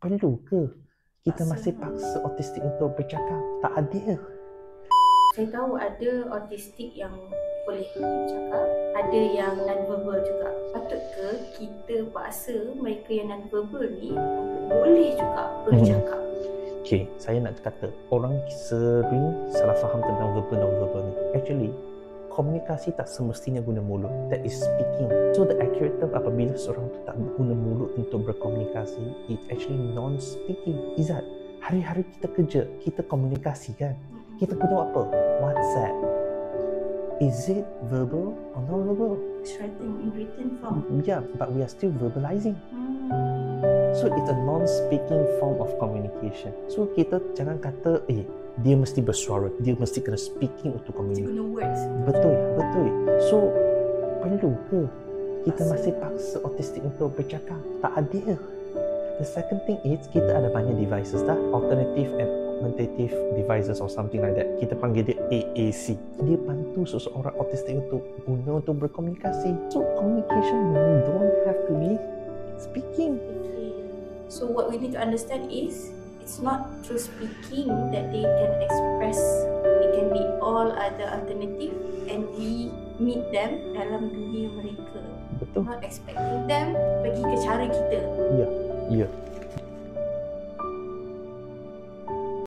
Perlu ke kita masih paksa autistik untuk bercakap? Tak adil. Saya tahu ada autistik yang boleh bercakap, ada yang non-verbal juga. Patut ke kita paksa mereka yang non-verbal ni boleh juga bercakap? Okay, saya nak kata orang sering salah faham tentang verbal non-verbal ni. Actually, komunikasi tak semestinya guna mulut. That is speaking. So the accurate term apabila seorang tu tak guna mulut untuk berkomunikasi, it's actually non-speaking. Izzat, hari-hari kita kerja, kita komunikasi kan? Kita guna apa? WhatsApp. Is it verbal or non-verbal? It's writing in written form. Yeah, but we are still verbalizing. So it's a non-speaking form of communication. So kita jangan kata, dia mesti bersuara, dia mesti kena speaking untuk communicate. Guna words. Betul. So perlu ke kita masih paksa autistik untuk bercakap? Tak adil. The second thing is kita ada banyak devices dah, alternative and augmentative devices or something like that. Kita panggil dia AAC. Dia bantu seseorang autistik untuk guna untuk berkomunikasi. So communication don't have to be speaking. So what we need to understand is it's not through speaking that they can express. It can be all other alternative and we meet them dalam dunia mereka. Betul. Not expecting them pergi ke cara kita. Ya.